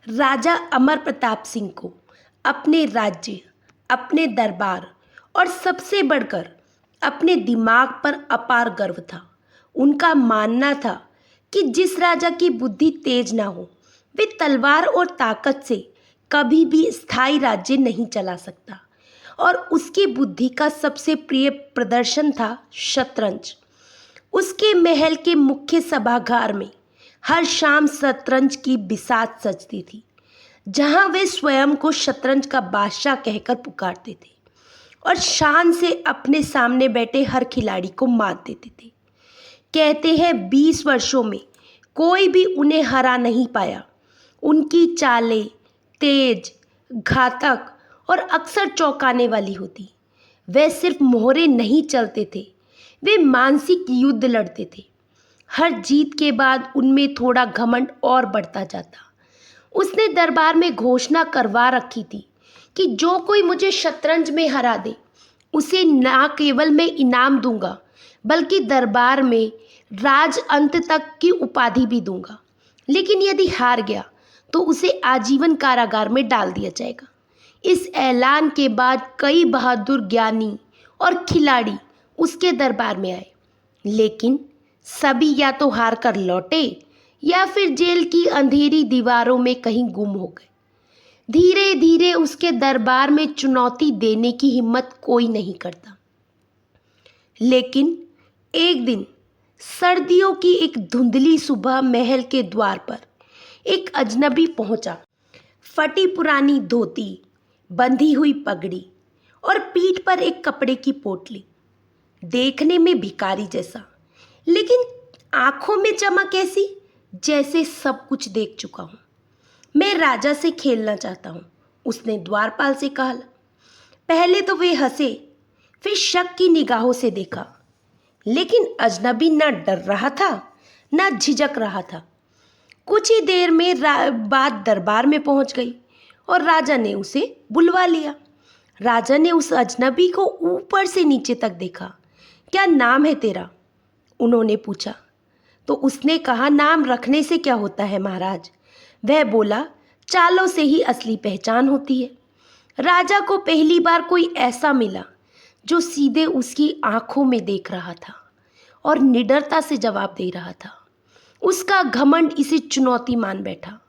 राजा अमर प्रताप सिंह को अपने राज्य, अपने दरबार और सबसे बढ़कर अपने दिमाग पर अपार गर्व था। उनका मानना था कि जिस राजा की बुद्धि तेज ना हो, वे तलवार और ताकत से कभी भी स्थायी राज्य नहीं चला सकता। और उसकी बुद्धि का सबसे प्रिय प्रदर्शन था शतरंज। उसके महल के मुख्य सभागार में हर शाम शतरंज की बिसात सजती थी, जहां वे स्वयं को शतरंज का बादशाह कहकर पुकारते थे और शान से अपने सामने बैठे हर खिलाड़ी को मात देते थे। कहते हैं 20 वर्षों में कोई भी उन्हें हरा नहीं पाया। उनकी चालें तेज, घातक और अक्सर चौंकाने वाली होती। वे सिर्फ मोहरे नहीं चलते थे, वे मानसिक युद्ध लड़ते थे। हर जीत के बाद उनमें थोड़ा घमंड और बढ़ता जाता। उसने दरबार में घोषणा करवा रखी थी कि जो कोई मुझे शतरंज में हरा दे, उसे ना केवल मैं इनाम दूंगा, बल्कि दरबार में राज अंत तक की उपाधि भी दूंगा। लेकिन यदि हार गया तो उसे आजीवन कारागार में डाल दिया जाएगा। इस ऐलान के बाद कई बहादुर ज्ञानी और खिलाड़ी उसके दरबार में आए, लेकिन सभी या तो हार कर लौटे या फिर जेल की अंधेरी दीवारों में कहीं गुम हो गए। धीरे धीरे उसके दरबार में चुनौती देने की हिम्मत कोई नहीं करता। लेकिन एक दिन सर्दियों की एक धुंधली सुबह महल के द्वार पर एक अजनबी पहुंचा। फटी पुरानी धोती, बंधी हुई पगड़ी और पीठ पर एक कपड़े की पोटली। देखने में भिखारी जैसा, लेकिन आंखों में चमक ऐसी जैसे सब कुछ देख चुका हूँ। मैं राजा से खेलना चाहता हूँ, उसने द्वारपाल से कहा। पहले तो वे हंसे, फिर शक की निगाहों से देखा, लेकिन अजनबी ना डर रहा था ना झिझक रहा था। कुछ ही देर में बात दरबार में पहुंच गई और राजा ने उसे बुलवा लिया। राजा ने उस अजनबी को ऊपर से नीचे तक देखा। क्या नाम है तेरा? उन्होंने पूछा। तो उसने कहा, नाम रखने से क्या होता है महाराज। वह बोला, चालों से ही असली पहचान होती है। राजा को पहली बार कोई ऐसा मिला जो सीधे उसकी आंखों में देख रहा था और निडरता से जवाब दे रहा था। उसका घमंड इसे चुनौती मान बैठा।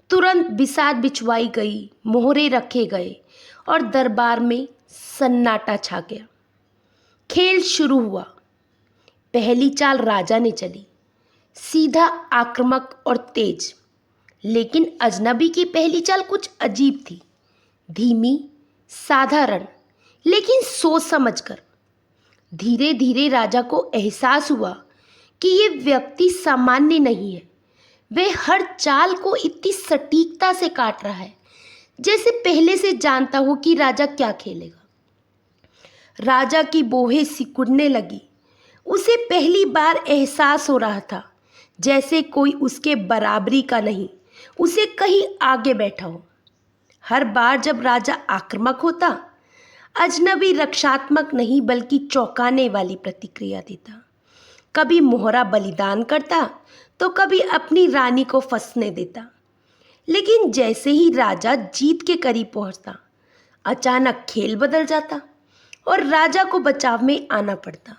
तुरंत बिसात बिछवाई गई, मोहरे रखे गए और दरबार में सन्नाटा छा गया। खेल शुरू हुआ। पहली चाल राजा ने चली, सीधा, आक्रामक और तेज। लेकिन अजनबी की पहली चाल कुछ अजीब थी, धीमी, साधारण, लेकिन सोच समझकर। धीरे धीरे राजा को एहसास हुआ कि ये व्यक्ति सामान्य नहीं है। वह हर चाल को इतनी सटीकता से काट रहा है जैसे पहले से जानता हो कि राजा क्या खेलेगा। राजा की बोहें सिकुड़ने लगी। उसे पहली बार एहसास हो रहा था जैसे कोई उसके बराबरी का नहीं, उसे कहीं आगे बैठा हो। हर बार जब राजा आक्रामक होता, अजनबी रक्षात्मक नहीं बल्कि चौंकाने वाली प्रतिक्रिया देता। कभी मोहरा बलिदान करता तो कभी अपनी रानी को फंसने देता। लेकिन जैसे ही राजा जीत के करीब पहुंचता, अचानक खेल बदल जाता और राजा को बचाव में आना पड़ता।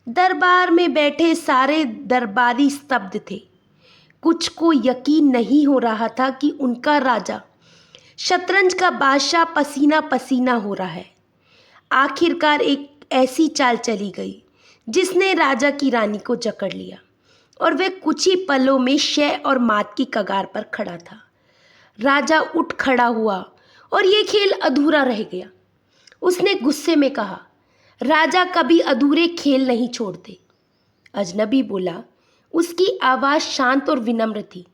दरबार में बैठे सारे दरबारी स्तब्ध थे। कुछ को यकीन नहीं हो रहा था कि उनका राजा, शतरंज का बादशाह, पसीना पसीना हो रहा है। आखिरकार एक ऐसी चाल चली गई जिसने राजा की रानी को जकड़ लिया और वह कुछ ही पलों में शय और मात की कगार पर खड़ा था। राजा उठ खड़ा हुआ और ये खेल अधूरा रह गया। उसने गुस्से में कहा, राजा कभी अधूरे खेल नहीं छोड़ते। अजनबी बोला। उसकी आवाज़ शांत और विनम्र थी,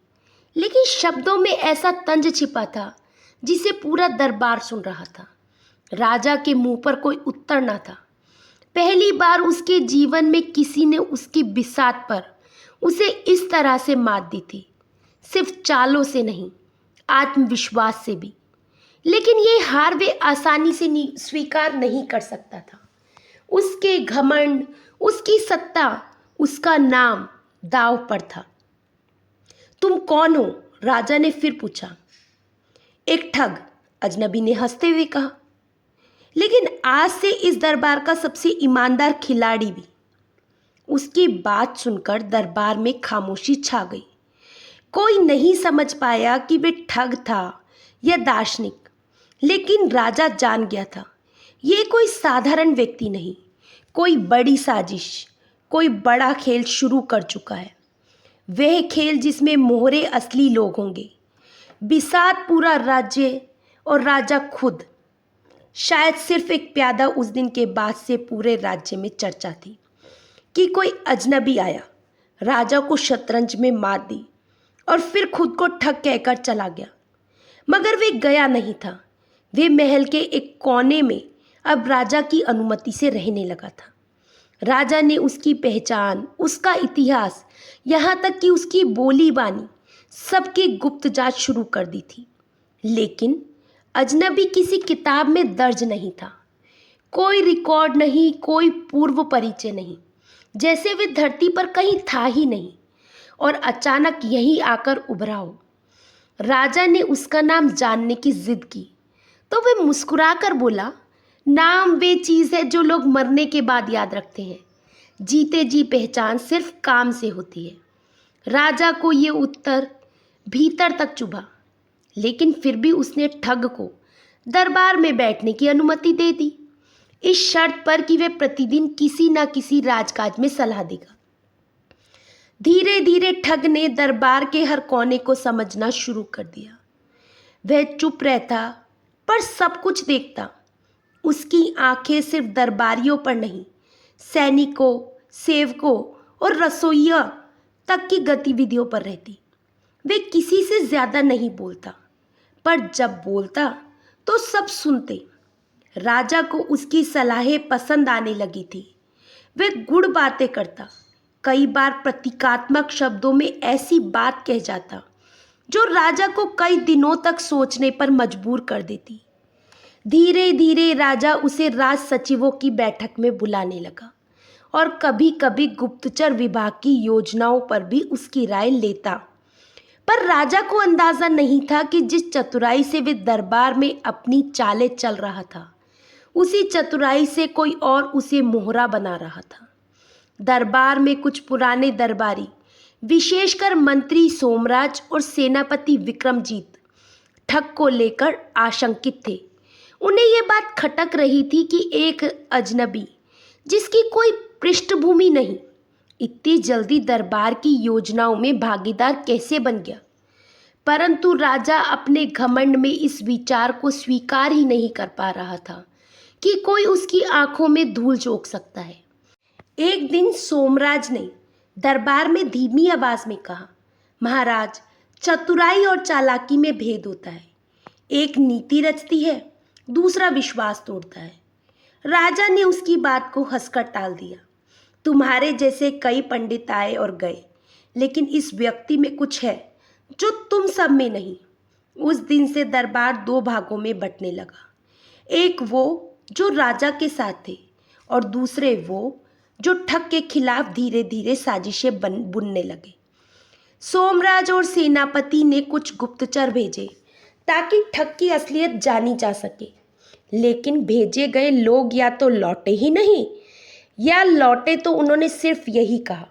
लेकिन शब्दों में ऐसा तंज छिपा था जिसे पूरा दरबार सुन रहा था। राजा के मुंह पर कोई उत्तर न था। पहली बार उसके जीवन में किसी ने उसकी बिसात पर उसे इस तरह से मात दी थी, सिर्फ चालों से नहीं, आत्मविश्वास से भी। लेकिन ये हार वे आसानी से स्वीकार नहीं कर सकता था। उसके घमंड, उसकी सत्ता, उसका नाम दांव पर था। तुम कौन हो? राजा ने फिर पूछा। एक ठग, अजनबी ने हंसते हुए कहा। लेकिन आज से इस दरबार का सबसे ईमानदार खिलाड़ी भी। उसकी बात सुनकर दरबार में खामोशी छा गई। कोई नहीं समझ पाया कि वे ठग था या दार्शनिक, लेकिन राजा जान गया था ये कोई साधारण व्यक्ति नहीं, कोई बड़ी साजिश, कोई बड़ा खेल शुरू कर चुका है। वह खेल जिसमें मोहरे असली लोग होंगे, बिसात पूरा राज्य और राजा खुद। शायद सिर्फ एक प्यादा उस दिन के बाद से पूरे राज्य में चर्चा थी कि कोई अजनबी आया, राजा को शतरंज में मात दी और फिर खुद को ठग कहकर चला गया। मगर वे गया नहीं था। वे महल के एक कोने में अब राजा की अनुमति से रहने लगा था। राजा ने उसकी पहचान, उसका इतिहास, यहाँ तक कि उसकी बोली बानी सबकी गुप्त जांच शुरू कर दी थी। लेकिन अजनबी किसी किताब में दर्ज नहीं था। कोई रिकॉर्ड नहीं, कोई पूर्व परिचय नहीं, जैसे वे धरती पर कहीं था ही नहीं और अचानक यहीं आकर उभरा हो। राजा ने उसका नाम जानने की जिद की तो वे मुस्कुरा कर बोला, नाम वे चीज़ है जो लोग मरने के बाद याद रखते हैं। जीते जी पहचान सिर्फ काम से होती है। राजा को ये उत्तर भीतर तक चुभा, लेकिन फिर भी उसने ठग को दरबार में बैठने की अनुमति दे दी, इस शर्त पर कि वे प्रतिदिन किसी न किसी राजकाज में सलाह देगा। धीरे धीरे ठग ने दरबार के हर कोने को समझना शुरू कर दिया। वह चुप रहता पर सब कुछ देखता। उसकी आंखें सिर्फ दरबारियों पर नहीं, सैनिकों, सेवकों और रसोइया तक की गतिविधियों पर रहती। वे किसी से ज़्यादा नहीं बोलता, पर जब बोलता तो सब सुनते। राजा को उसकी सलाहें पसंद आने लगी थी। वह गुड़ बातें करता, कई बार प्रतीकात्मक शब्दों में ऐसी बात कह जाता जो राजा को कई दिनों तक सोचने पर मजबूर कर देती। धीरे धीरे राजा उसे राज सचिवों की बैठक में बुलाने लगा और कभी कभी गुप्तचर विभाग की योजनाओं पर भी उसकी राय लेता। पर राजा को अंदाजा नहीं था कि जिस चतुराई से वे दरबार में अपनी चालें चल रहा था, उसी चतुराई से कोई और उसे मोहरा बना रहा था। दरबार में कुछ पुराने दरबारी, विशेषकर मंत्री सोमराज और सेनापति विक्रमजीत, ठग को लेकर आशंकित थे। उन्हें ये बात खटक रही थी कि एक अजनबी जिसकी कोई पृष्ठभूमि नहीं, इतनी जल्दी दरबार की योजनाओं में भागीदार कैसे बन गया। परंतु राजा अपने घमंड में इस विचार को स्वीकार ही नहीं कर पा रहा था कि कोई उसकी आंखों में धूल झोंक सकता है। एक दिन सोमराज ने दरबार में धीमी आवाज में कहा, महाराज, चतुराई और चालाकी में भेद होता है। एक नीति रचती है, दूसरा विश्वास तोड़ता है। राजा ने उसकी बात को हंसकर टाल दिया। तुम्हारे जैसे कई पंडित आए और गए, लेकिन इस व्यक्ति में कुछ है जो तुम सब में नहीं। उस दिन से दरबार दो भागों में बंटने लगा। एक वो जो राजा के साथ थे और दूसरे वो जो ठग के खिलाफ धीरे धीरे साजिशें बुनने लगे। सोमराज और सेनापति ने कुछ गुप्तचर भेजे ताकि ठग की असलियत जानी जा सके, लेकिन भेजे गए लोग या तो लौटे ही नहीं, या लौटे तो उन्होंने सिर्फ यही कहा,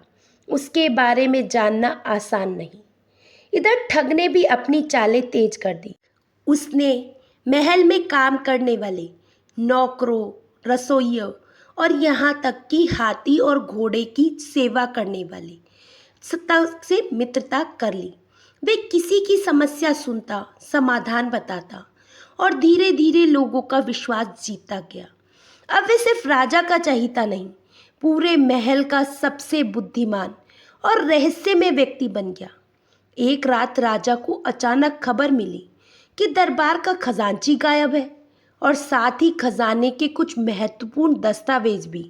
उसके बारे में जानना आसान नहीं। इधर ठग ने भी अपनी चालें तेज कर दी। उसने महल में काम करने वाले नौकरों, रसोइयों और यहाँ तक कि हाथी और घोड़े की सेवा करने वाले से मित्रता कर ली। वे किसी की समस्या सुनता, समाधान बताता और धीरे धीरे लोगों का विश्वास जीतता गया। अब वे सिर्फ राजा का चहीता नहीं, पूरे महल का सबसे बुद्धिमान और रहस्यमय व्यक्ति बन गया। एक रात राजा को अचानक खबर मिली कि दरबार का खजांची गायब है और साथ ही खजाने के कुछ महत्वपूर्ण दस्तावेज भी।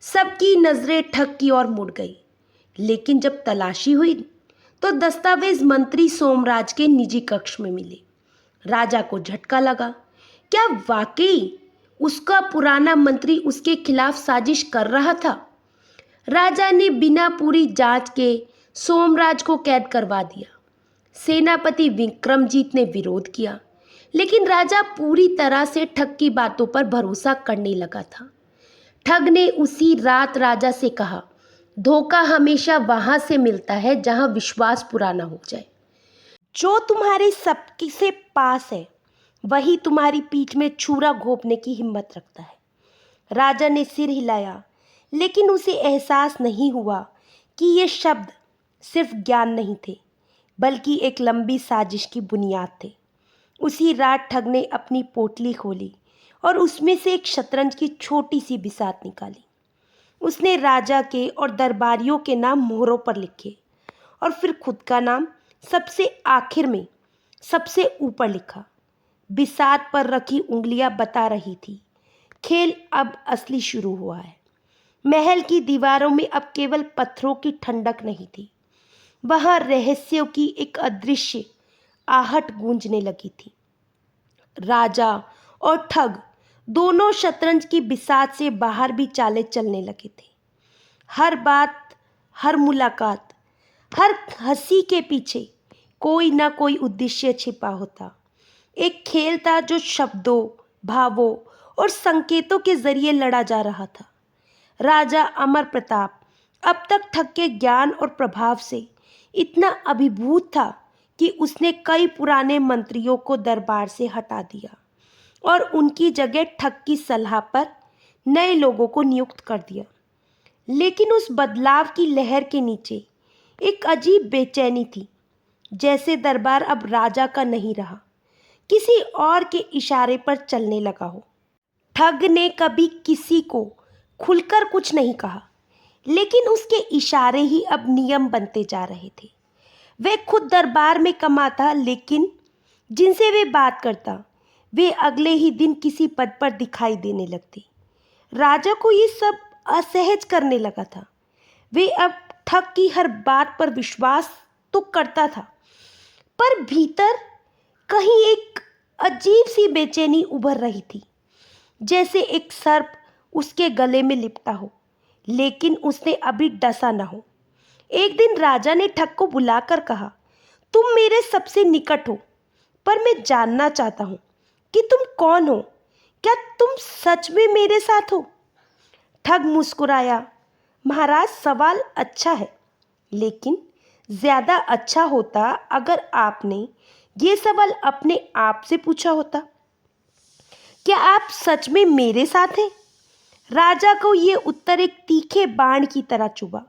सबकी नजरें ठग की ओर मुड़ गई, लेकिन जब तलाशी हुई तो दस्तावेज मंत्री सोमराज के निजी कक्ष में मिले। राजा को झटका लगा। क्या वाकई उसका पुराना मंत्री उसके खिलाफ साजिश कर रहा था? राजा ने बिना पूरी जांच के सोमराज को कैद करवा दिया। सेनापति विक्रमजीत ने विरोध किया, लेकिन राजा पूरी तरह से ठग की बातों पर भरोसा करने लगा था। ठग ने उसी रात राजा से कहा, धोखा हमेशा वहां से मिलता है जहां विश्वास पुराना हो जाए। जो तुम्हारे सबसे पास है वही तुम्हारी पीठ में छुरा घोंपने की हिम्मत रखता है। राजा ने सिर हिलाया, लेकिन उसे एहसास नहीं हुआ कि ये शब्द सिर्फ ज्ञान नहीं थे, बल्कि एक लंबी साजिश की बुनियाद थे। उसी रात ठग ने अपनी पोटली खोली और उसमें से एक शतरंज की छोटी सी बिसात निकाली। उसने राजा के और दरबारियों के नाम मोहरों पर लिखे और फिर खुद का नाम सबसे आखिर में सबसे ऊपर लिखा। बिसात पर रखी उंगलियां बता रही थी, खेल अब असली शुरू हुआ है। महल की दीवारों में अब केवल पत्थरों की ठंडक नहीं थी, वहां रहस्यों की एक अदृश्य आहट गूंजने लगी थी। राजा और ठग दोनों शतरंज की बिसात से बाहर भी चालें चलने लगे थे। हर बात, हर मुलाकात, हर हंसी के पीछे कोई ना कोई उद्देश्य छिपा होता। एक खेल था जो शब्दों, भावों और संकेतों के जरिए लड़ा जा रहा था। राजा अमर प्रताप अब तक ठग के ज्ञान और प्रभाव से इतना अभिभूत था कि उसने कई पुराने मंत्रियों को दरबार से हटा दिया और उनकी जगह ठग की सलाह पर नए लोगों को नियुक्त कर दिया। लेकिन उस बदलाव की लहर के नीचे एक अजीब बेचैनी थी, जैसे दरबार अब राजा का नहीं रहा, किसी और के इशारे पर चलने लगा हो। ठग ने कभी किसी को खुलकर कुछ नहीं कहा, लेकिन उसके इशारे ही अब नियम बनते जा रहे थे। वह खुद दरबार में कमाता, लेकिन जिनसे वे बात करता वे अगले ही दिन किसी पद पर दिखाई देने लगते। राजा को ये सब असहज करने लगा था। वे अब ठग की हर बात पर विश्वास तो करता था, पर भीतर कहीं एक अजीब सी बेचैनी उभर रही थी, जैसे एक सर्प उसके गले में लिपटा हो, लेकिन उसने अभी डसा न हो। एक दिन राजा ने ठग को बुलाकर कहा, तुम मेरे सबसे निकट हो, पर मैं जानना चाहता हूँ कि तुम कौन हो। क्या तुम सच में मेरे साथ हो? ठग मुस्कुराया, महाराज सवाल अच्छा है, लेकिन ज्यादा अच्छा होता अगर आपने ये सवाल अपने आप से पूछा होता। क्या आप सच में मेरे साथ हैं? राजा को ये उत्तर एक तीखे बाण की तरह चुभा,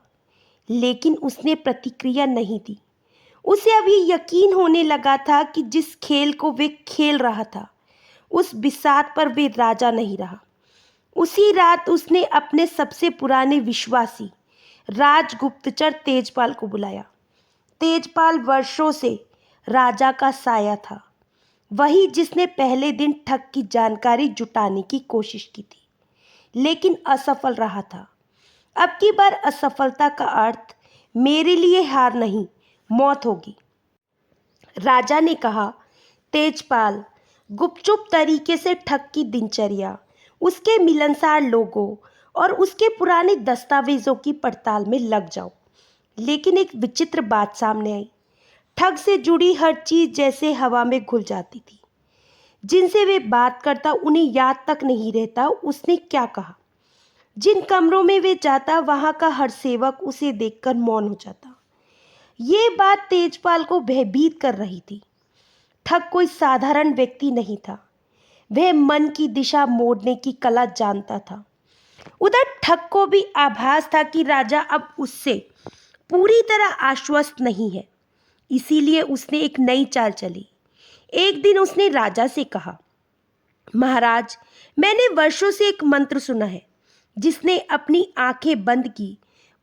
लेकिन उसने प्रतिक्रिया नहीं दी। उसे अभी यकीन होने लगा था कि जिस खेल को वे खेल रहा था उस बिसात पर वे राजा नहीं रहा। उसी रात उसने अपने सबसे पुराने विश्वासी राजगुप्तचर तेजपाल को बुलाया। तेजपाल वर्षों से राजा का साया था, वही जिसने पहले दिन ठग की जानकारी जुटाने की कोशिश की थी, लेकिन असफल रहा था। अब की बार असफलता का अर्थ मेरे लिए हार नहीं, मौत होगी। राजा ने कहा, तेजपाल गुपचुप तरीके से ठग की दिनचर्या, उसके मिलनसार लोगों और उसके पुराने दस्तावेजों की पड़ताल में लग जाओ। लेकिन एक विचित्र बात सामने आई। ठग से जुड़ी हर चीज जैसे हवा में घुल जाती थी। जिनसे वे बात करता उन्हें याद तक नहीं रहता उसने क्या कहा। जिन कमरों में वे जाता वहां का हर सेवक उसे देखकर मौन हो जाता। ये बात तेजपाल को भयभीत कर रही थी। ठग कोई साधारण व्यक्ति नहीं था, वह मन की दिशा मोड़ने की कला जानता था। उधर ठग को भी आभास था कि राजा अब उससे पूरी तरह आश्वस्त नहीं है, इसीलिए उसने एक नई चाल चली। एक दिन उसने राजा से कहा, महाराज मैंने वर्षों से एक मंत्र सुना है, जिसने अपनी आंखें बंद की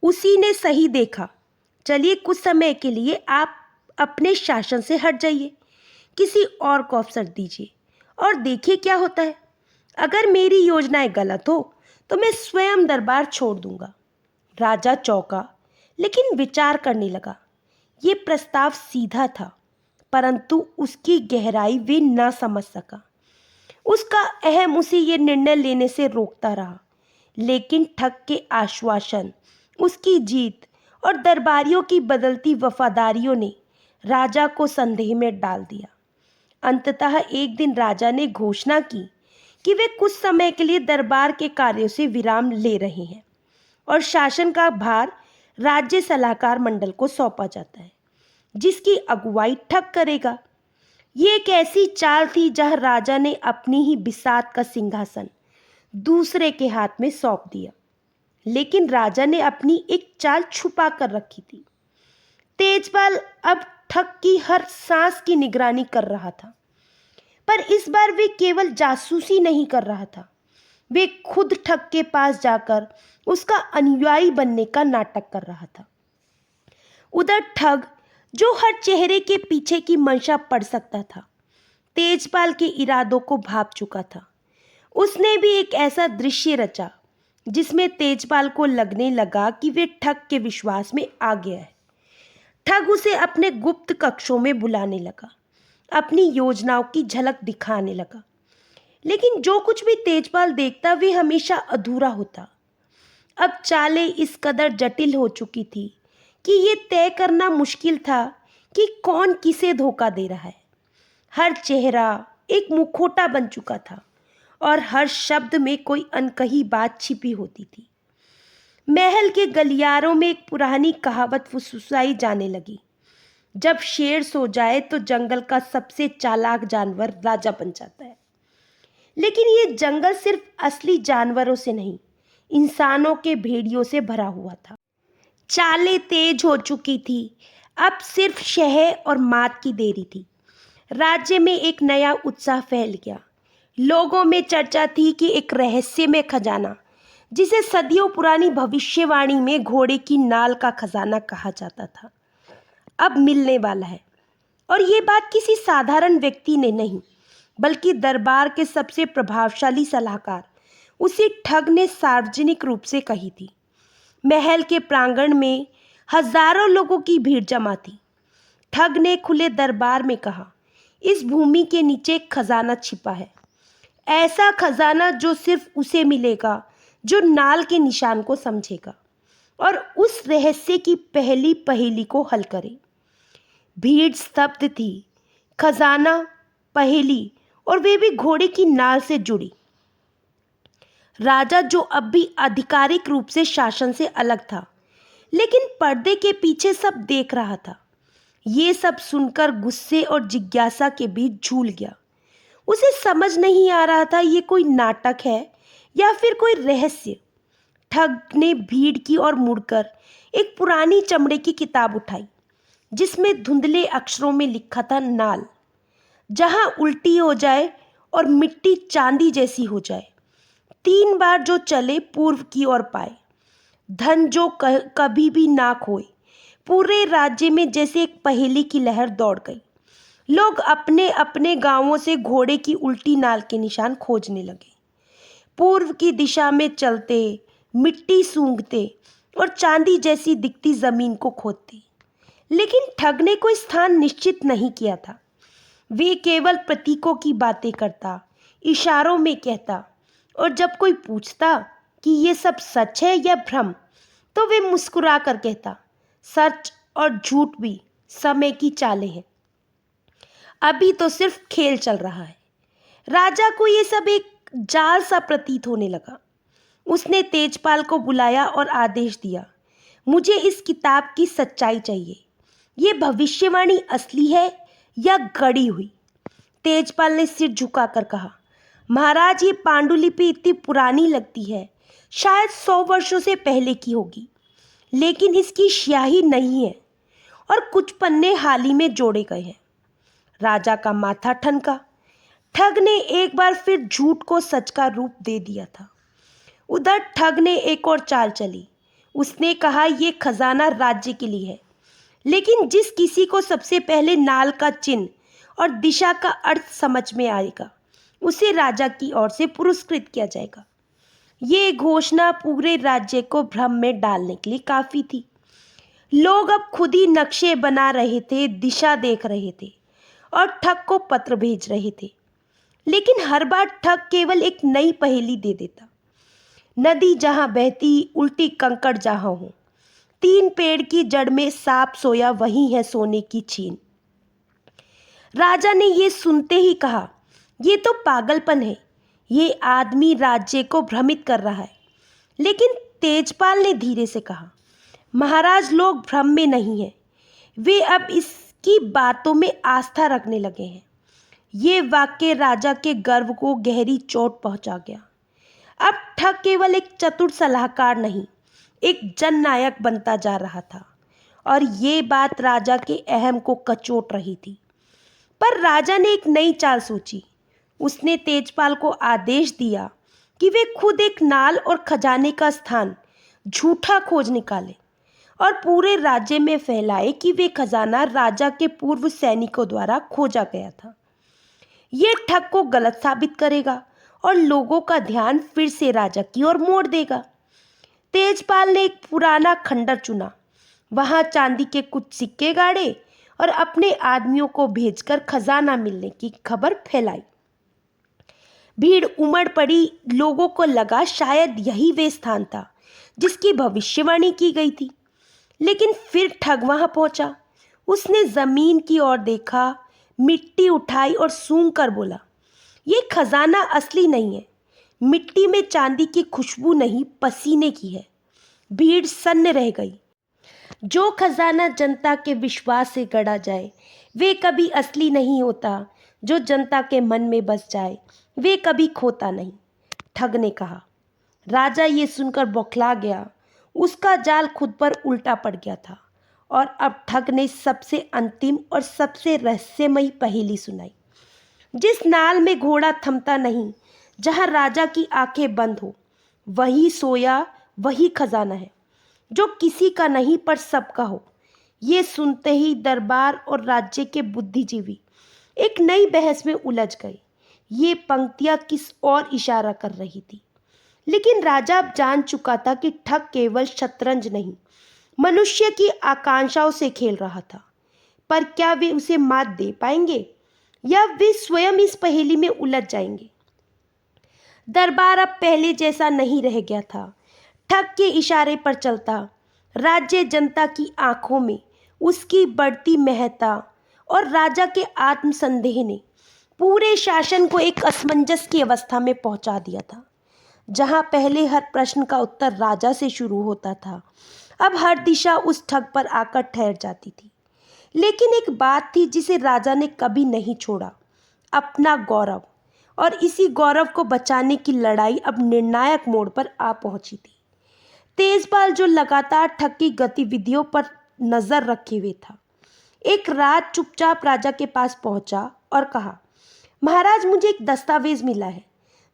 उसी ने सही देखा। चलिए कुछ समय के लिए आप अपने शासन से हट जाइए, किसी और को अवसर दीजिए और देखिए क्या होता है। अगर मेरी योजनाएं गलत हो तो मैं स्वयं दरबार छोड़ दूंगा। राजा चौंका, लेकिन विचार करने लगा। ये प्रस्ताव सीधा था, परंतु उसकी गहराई वे न समझ सका। उसका अहम उसे ये निर्णय लेने से रोकता रहा, लेकिन ठग के आश्वासन, उसकी जीत और दरबारियों की बदलती वफादारियों ने राजा को संदेह में डाल दिया। अंततः एक दिन राजा ने घोषणा की कि वे कुछ समय के लिए दरबार के कार्यों से विराम ले रहे हैं और शासन का भार राज्य सलाहकार मंडल को सौंपा जाता है, जिसकी अगुवाई ठग करेगा। ये एक ऐसी चाल थी जहां राजा ने अपनी ही बिसात का सिंहासन दूसरे के हाथ में सौंप दिया। लेकिन राजा ने अपनी एक चाल छुपा कर रखी थी। तेजपाल अब ठग की हर सांस की निगरानी कर रहा था, पर इस बार वे केवल जासूसी नहीं कर रहा था, वे खुद ठग के पास जाकर उसका अनुयायी बनने का नाटक कर रहा था। उधर ठग, जो हर चेहरे के पीछे की मंशा पढ़ सकता था, तेजपाल के इरादों को भांप चुका था। उसने भी एक ऐसा दृश्य रचा जिसमें तेजपाल को लगने लगा कि वे ठग के विश्वास में आ गया है। ठग उसे अपने गुप्त कक्षों में बुलाने लगा, अपनी योजनाओं की झलक दिखाने लगा। लेकिन जो कुछ भी तेजपाल देखता वे हमेशा अधूरा होता। अब चालें इस कदर जटिल हो चुकी थी कि ये तय करना मुश्किल था कि कौन किसे धोखा दे रहा है। हर चेहरा एक मुखौटा बन चुका था और हर शब्द में कोई अनकही बात छिपी होती थी। महल के गलियारों में एक पुरानी कहावत फुसफुसाई जाने लगी, जब शेर सो जाए तो जंगल का सबसे चालाक जानवर राजा बन जाता है। लेकिन ये जंगल सिर्फ असली जानवरों से नहीं, इंसानों के भेड़ियों से भरा हुआ था। चालें तेज हो चुकी थी, अब सिर्फ शह और मात की देरी थी। राज्य में एक नया उत्साह फैल गया। लोगों में चर्चा थी कि एक रहस्यमय खजाना, जिसे सदियों पुरानी भविष्यवाणी में घोड़े की नाल का खजाना कहा जाता था, अब मिलने वाला है। और ये बात किसी साधारण व्यक्ति ने नहीं, बल्कि दरबार के सबसे प्रभावशाली सलाहकार उसी ठग ने सार्वजनिक रूप से कही थी। महल के प्रांगण में हजारों लोगों की भीड़ जमा थी। ठग ने खुले दरबार में कहा, इस भूमि के नीचे एक खजाना छिपा है, ऐसा खजाना जो सिर्फ उसे मिलेगा जो नाल के निशान को समझेगा और उस रहस्य की पहली पहेली को हल करे। भीड़ स्तब्ध थी। खजाना, पहेली और वे भी घोड़े की नाल से जुड़ी। राजा, जो अब भी आधिकारिक रूप से शासन से अलग था, लेकिन पर्दे के पीछे सब देख रहा था, ये सब सुनकर गुस्से और जिज्ञासा के बीच झूल गया। उसे समझ नहीं आ रहा था ये कोई नाटक है या फिर कोई रहस्य। ठग ने भीड़ की ओर मुड़कर एक पुरानी चमड़े की किताब उठाई, जिसमें धुंधले अक्षरों में लिखा था, नाल जहां उल्टी हो जाए और मिट्टी चांदी जैसी हो जाए, 3 बार जो चले पूर्व की ओर पाए, धन जो कभी भी ना खोए। पूरे राज्य में जैसे एक पहेली की लहर दौड़ गई। लोग अपने अपने गांवों से घोड़े की उल्टी नाल के निशान खोजने लगे। पूर्व की दिशा में चलते, मिट्टी सूंघते और चांदी जैसी दिखती जमीन को खोदते। लेकिन ठग ने कोई स्थान निश्चित नहीं किया था। वे केवल प्रतीकों की बातें करता, इशारों में कहता, और जब कोई पूछता कि ये सब सच है या भ्रम, तो वे मुस्कुरा कर कहता, सच और झूठ भी समय की चालें हैं, अभी तो सिर्फ खेल चल रहा है। राजा को ये सब एक जाल सा प्रतीत होने लगा। उसने तेजपाल को बुलाया और आदेश दिया, मुझे इस किताब की सच्चाई चाहिए। ये भविष्यवाणी असली है या गढ़ी हुई? तेजपाल ने सिर झुकाकर कहा, महाराज, ये पांडुलिपि इतनी पुरानी लगती है, शायद 100 वर्षों से पहले की होगी, लेकिन इसकी स्याही नहीं है और कुछ पन्ने हाल ही में जोड़े गए हैं। राजा का माथा ठनका। ठग ने एक बार फिर झूठ को सच का रूप दे दिया था। उधर ठग ने एक और चाल चली। उसने कहा, ये खजाना राज्य के लिए है, लेकिन जिस किसी को सबसे पहले नाल का चिन्ह और दिशा का अर्थ समझ में आएगा, उसे राजा की ओर से पुरस्कृत किया जाएगा। ये घोषणा पूरे राज्य को भ्रम में डालने के लिए काफी थी। लोग अब खुद ही नक्शे बना रहे थे, दिशा देख रहे थे और ठग को पत्र भेज रहे थे। लेकिन हर बार ठग केवल एक नई पहेली दे देता। नदी जहां बहती, उल्टी कंकड़ जहां हो, 3 पेड़ की जड़ में सांप सोया, वही है सोने की छीन। राजा ने ये सुनते ही कहा, ये तो पागलपन है, ये आदमी राज्य को भ्रमित कर रहा है। लेकिन तेजपाल ने धीरे से कहा, महाराज, लोग भ्रम में नहीं हैं, वे अब इसकी बातों में आस्था रखने लगे हैं। ये वाक्य राजा के गर्व को गहरी चोट पहुंचा गया। अब ठग केवल एक चतुर सलाहकार नहीं, एक जननायक बनता जा रहा था और ये बात राजा के अहम को कचोट रही थी। पर राजा ने एक नई चाल सोची। उसने तेजपाल को आदेश दिया कि वे खुद एक नाल और खजाने का स्थान झूठा खोज निकाले और पूरे राज्य में फैलाए कि वे खजाना राजा के पूर्व सैनिकों द्वारा खोजा गया था। ये ठग को गलत साबित करेगा और लोगों का ध्यान फिर से राजा की ओर मोड़ देगा। तेजपाल ने एक पुराना खंडर चुना, वहां चांदी के कुछ सिक्के गाड़े और अपने आदमियों को भेजकर खजाना मिलने की खबर फैलाई। भीड़ उमड़ पड़ी, लोगों को लगा शायद यही वे स्थान था जिसकी भविष्यवाणी की गई थी। लेकिन फिर ठग वहां पहुंचा। उसने जमीन की ओर देखा, मिट्टी उठाई और सूंघ कर बोला, ये खजाना असली नहीं है, मिट्टी में चांदी की खुशबू नहीं, पसीने की है। भीड़ सन्न रह गई। जो खजाना जनता के विश्वास से गढ़ा जाए वे कभी असली नहीं होता, जो जनता के मन में बस जाए वे कभी खोता नहीं, ठग ने कहा। राजा ये सुनकर बौखला गया। उसका जाल खुद पर उल्टा पड़ गया था और अब ठग ने सबसे अंतिम और सबसे रहस्यमयी पहेली सुनाई। जिस नाल में घोड़ा थमता नहीं, जहाँ राजा की आंखें बंद हो, वही सोया, वही खजाना है जो किसी का नहीं पर सबका हो। ये सुनते ही दरबार और राज्य के बुद्धिजीवी एक नई बहस में उलझ गए। ये पंक्तियां किस और इशारा कर रही थी, लेकिन राजा अब जान चुका था कि ठग केवल शतरंज नहीं, मनुष्य की आकांक्षाओं से खेल रहा था। पर क्या वे उसे मात दे पाएंगे या वे स्वयं इस पहेली में उलझ जाएंगे? दरबार अब पहले जैसा नहीं रह गया था। ठग के इशारे पर चलता। राज्य जनता की आंखों में उसकी बढ़ती महत्ता और राजा के आत्मसंदेह ने पूरे शासन को एक असमंजस की अवस्था में पहुंचा दिया था। जहां पहले हर प्रश्न का उत्तर राजा से शुरू होता था, अब हर दिशा उस ठग पर आकर ठहर जाती थी। लेकिन एक बात थी जिसे राजा ने कभी नहीं छोड़ा, अपना गौरव। और इसी गौरव को बचाने की लड़ाई अब निर्णायक मोड़ पर आ पहुंची थी। तेजपाल, जो लगातार ठग की गतिविधियों पर नजर रखे हुए था, एक रात चुपचाप राजा के पास पहुंचा और कहा, महाराज, मुझे एक दस्तावेज मिला है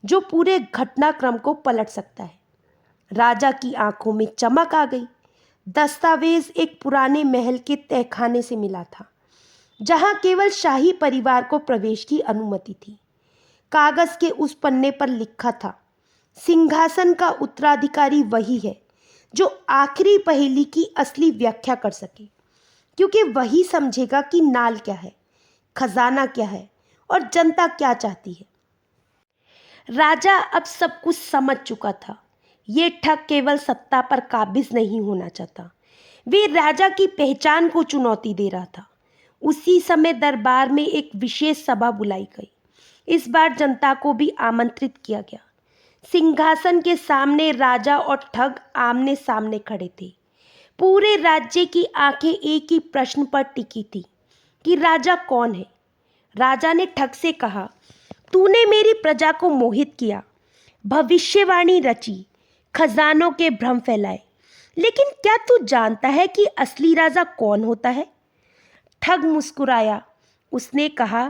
जो पूरे घटनाक्रम को पलट सकता है। राजा की आंखों में चमक आ गई। दस्तावेज एक पुराने महल के तहखाने से मिला था, जहां केवल शाही परिवार को प्रवेश की अनुमति थी। कागज के उस पन्ने पर लिखा था, सिंहासन का उत्तराधिकारी वही है जो आखिरी पहेली की असली व्याख्या कर सके, क्योंकि वही समझेगा कि नाल क्या है, खजाना क्या है और जनता क्या चाहती है। राजा अब सब कुछ समझ चुका था। ये ठग केवल सत्ता पर काबिज नहीं होना चाहता, वे राजा की पहचान को चुनौती दे रहा था। उसी समय दरबार में एक विशेष सभा बुलाई गई। इस बार जनता को भी आमंत्रित किया गया। सिंहासन के सामने राजा और ठग आमने सामने खड़े थे। पूरे राज्य की आंखें एक ही प्रश्न पर टिकी थी कि राजा कौन है। राजा ने ठग से कहा, तूने मेरी प्रजा को मोहित किया, भविष्यवाणी रची, खजानों के भ्रम फैलाए, लेकिन क्या तू जानता है कि असली राजा कौन होता है? ठग मुस्कुराया। उसने कहा,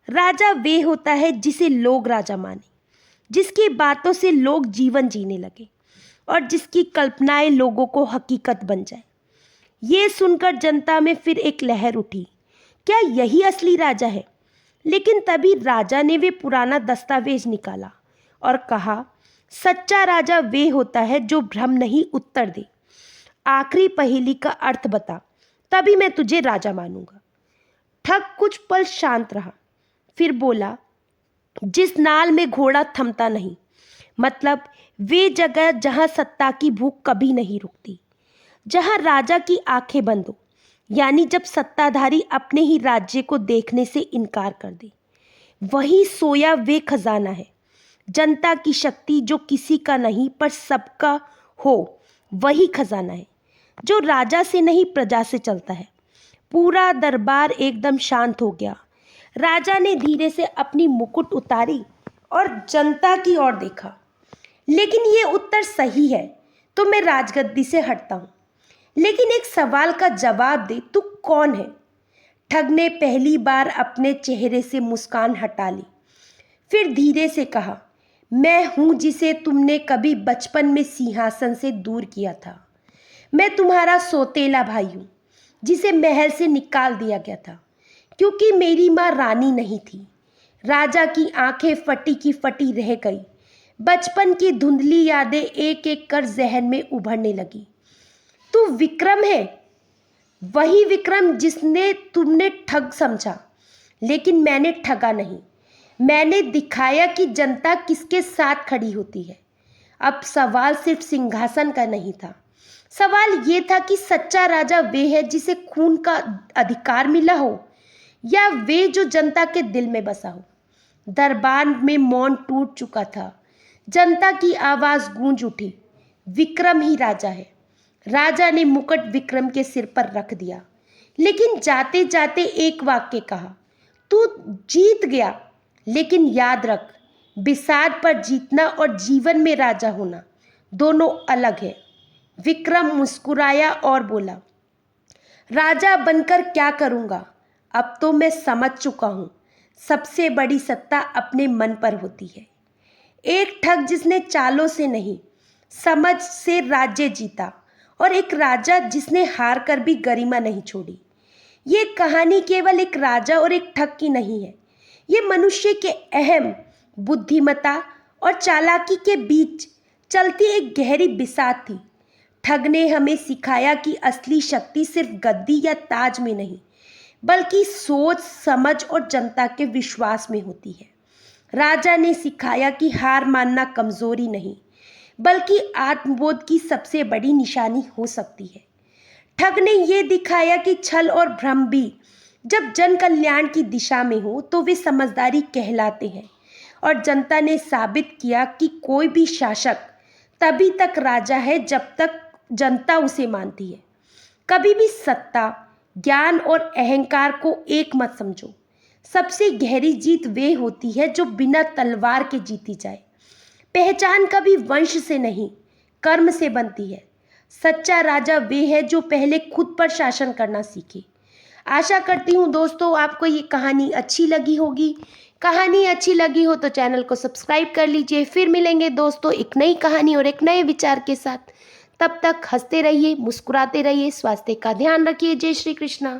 राजा वे होता है जिसे लोग राजा माने, जिसकी बातों से लोग जीवन जीने लगे और जिसकी कल्पनाएं लोगों को हकीकत बन जाए। ये सुनकर जनता में फिर एक लहर उठी, क्या यही असली राजा है? लेकिन तभी राजा ने वे पुराना दस्तावेज निकाला और कहा, सच्चा राजा वे होता है जो भ्रम नहीं, उत्तर दे। आखिरी पहेली का अर्थ बता, तभी मैं तुझे राजा मानूंगा। ठग कुछ पल शांत रहा, फिर बोला, जिस नाल में घोड़ा थमता नहीं, मतलब वे जगह जहां सत्ता की भूख कभी नहीं रुकती, जहां राजा की आंखें बंद हो, यानी जब सत्ताधारी अपने ही राज्य को देखने से इनकार कर दे। वही सोया वे खजाना है, जनता की शक्ति जो किसी का नहीं पर सबका हो, वही खजाना है जो राजा से नहीं प्रजा से चलता है। पूरा दरबार एकदम शांत हो गया। राजा ने धीरे से अपनी मुकुट उतारी और जनता की ओर देखा। लेकिन ये उत्तर सही है तो मैं राजगद्दी से हटता हूँ, लेकिन एक सवाल का जवाब दे, तू कौन है? ठग ने पहली बार अपने चेहरे से मुस्कान हटा ली, फिर धीरे से कहा, मैं हूँ जिसे तुमने कभी बचपन में सिंहासन से दूर किया था। मैं तुम्हारा सौतेला भाई हूँ जिसे महल से निकाल दिया गया था क्योंकि मेरी माँ रानी नहीं थी। राजा की आंखें फटी की फटी रह गई। बचपन की धुंधली यादें एक एक कर जहन में उभरने लगी। तू विक्रम है, वही विक्रम जिसने तुमने ठग समझा, लेकिन मैंने ठगा नहीं। मैंने दिखाया कि जनता किसके साथ खड़ी होती है। अब सवाल सिर्फ सिंहासन का नहीं था, सवाल ये था कि सच्चा राजा वे है जिसे खून का अधिकार मिला हो या वे जो जनता के दिल में बसा हो। दरबार में मौन टूट चुका था। जनता की आवाज गूंज उठी, विक्रम ही राजा है। राजा ने मुकुट विक्रम के सिर पर रख दिया, लेकिन जाते जाते एक वाक्य कहा, तू जीत गया, लेकिन याद रख, बिसात पर जीतना और जीवन में राजा होना दोनों अलग है। विक्रम मुस्कुराया और बोला, राजा बनकर क्या करूँगा? अब तो मैं समझ चुका हूँ, सबसे बड़ी सत्ता अपने मन पर होती है। एक ठग जिसने चालों से नहीं, समझ से राज्य जीता, और एक राजा जिसने हार कर भी गरिमा नहीं छोड़ी। ये कहानी केवल एक राजा और एक ठग की नहीं है, ये मनुष्य के अहम, बुद्धिमत्ता और चालाकी के बीच चलती एक गहरी बिसात थी। ठग ने हमें सिखाया कि असली शक्ति सिर्फ गद्दी या ताज में नहीं, बल्कि सोच, समझ और जनता के विश्वास में होती है। राजा ने सिखाया कि हार मानना कमजोरी नहीं, बल्कि आत्मबोध की सबसे बड़ी निशानी हो सकती है। ठग ने यह दिखाया कि छल और भ्रम भी जब जन कल्याण की दिशा में हो तो वे समझदारी कहलाते हैं। और जनता ने साबित किया कि कोई भी शासक तभी तक राजा है जब तक जनता उसे मानती है। कभी भी सत्ता, ज्ञान और अहंकार को एक मत समझो। सबसे गहरी जीत वे होती है जो बिना तलवार के जीती जाए। पहचान कभी वंश से नहीं, कर्म से बनती है। सच्चा राजा वे है जो पहले खुद पर शासन करना सीखे। आशा करती हूँ दोस्तों आपको ये कहानी अच्छी लगी होगी। कहानी अच्छी लगी हो तो चैनल को सब्सक्राइब कर लीजिए। फिर मिलेंगे दोस्तों एक नई कहानी और एक नए विचार के साथ। तब तक हंसते रहिए, मुस्कुराते रहिए, स्वास्थ्य का ध्यान रखिए। जय श्री कृष्णा।